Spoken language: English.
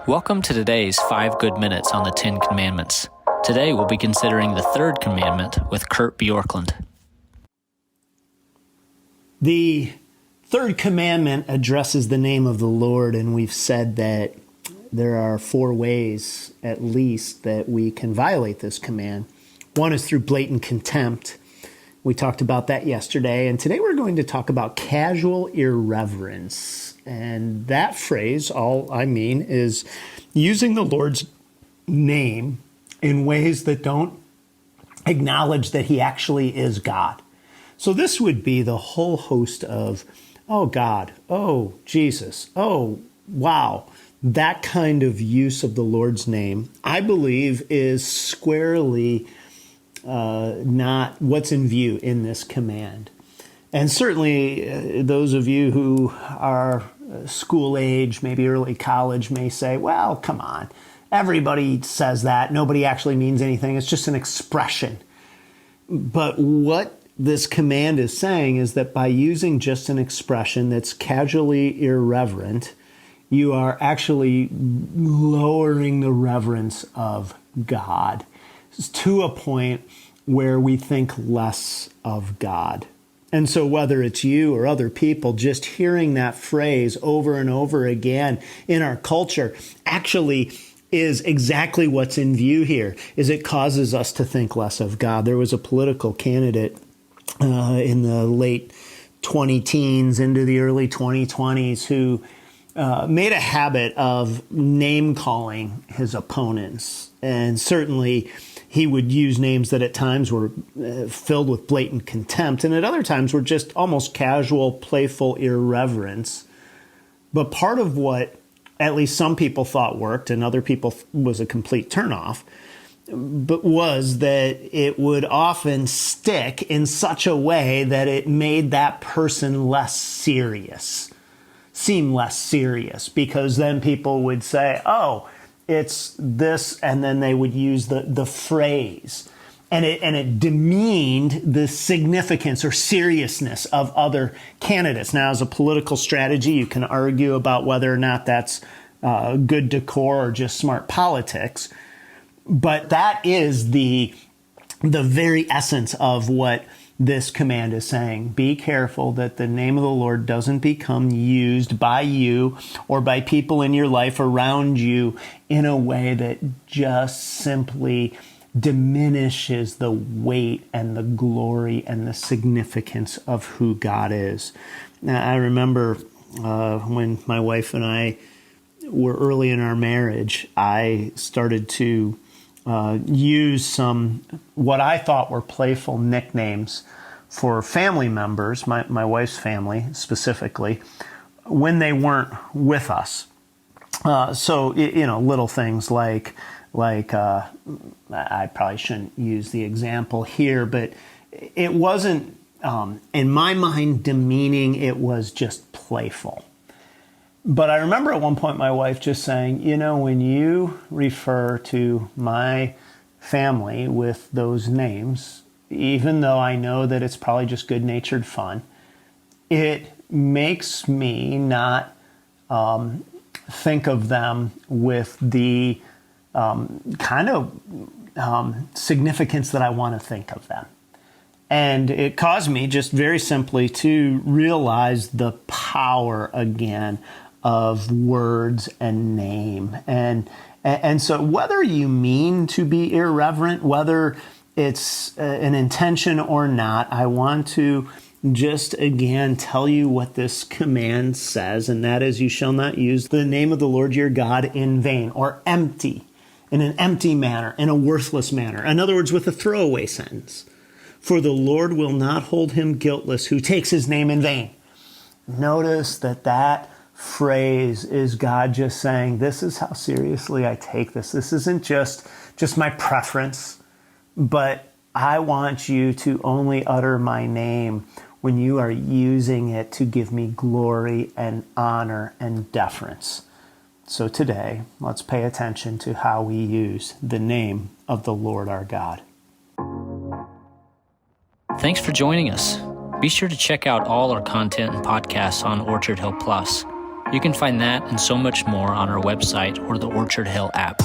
Welcome to today's 5 Good Minutes on the 10 Commandments. Today we'll be considering the third commandment with Bjorklund. The third commandment addresses the name of the Lord, and we've said that there are 4 ways, at least, that we can violate this command. One is through blatant contempt. We talked about that yesterday, and today we're going to talk about casual irreverence. And that phrase, all I mean, is using the Lord's name in ways that don't acknowledge that he actually is God. So this would be the whole host of, oh God, oh Jesus, oh wow. That kind of use of the Lord's name, I believe, is squarely not what's in view in this command. And certainly those of you who are school age, maybe early college, may say, well, come on, everybody says that. Nobody actually means anything. It's just an expression. But what this command is saying is that by using just an expression that's casually irreverent, you are actually lowering the reverence of God to a point where we think less of God. And so whether it's you or other people, just hearing that phrase over and over again in our culture actually is exactly what's in view here, is it causes us to think less of God. There was a political candidate in the late 20-teens into the early 2020s who made a habit of name-calling his opponents. And certainly he would use names that at times were filled with blatant contempt, and at other times were just almost casual, playful irreverence. But part of what at least some people thought worked and other people was a complete turnoff, but was that it would often stick in such a way that it made that person less serious, seem less serious, because then people would say, oh, it's this, and then they would use the phrase. And it demeaned the significance or seriousness of other candidates. Now, as a political strategy, you can argue about whether or not that's good decor or just smart politics. But that is the very essence of what this command is saying. Be careful that the name of the Lord doesn't become used by you or by people in your life around you in a way that just simply diminishes the weight and the glory and the significance of who God is. Now, I remember when my wife and I were early in our marriage, I started to use some what I thought were playful nicknames for family members, my wife's family specifically, when they weren't with us. So little things like I probably shouldn't use the example here, but it wasn't, in my mind, demeaning. It was just playful. But I remember at one point my wife just saying, when you refer to my family with those names, even though I know that it's probably just good-natured fun, it makes me not think of them with the kind of significance that I want to think of them. And it caused me just very simply to realize the power again of words and name. And so whether you mean to be irreverent, whether it's an intention or not, I want to just again tell you what this command says, and that is, you shall not use the name of the Lord your God in vain or empty, in an empty manner, in a worthless manner. In other words, with a throwaway sentence. For the Lord will not hold him guiltless who takes his name in vain. Notice that phrase is God just saying, this is how seriously I take this. This isn't just my preference, but I want you to only utter my name when you are using it to give me glory and honor and deference. So today, let's pay attention to how we use the name of the Lord our God. Thanks for joining us. Be sure to check out all our content and podcasts on Orchard Hill Plus. You can find that and so much more on our website or the Orchard Hill app.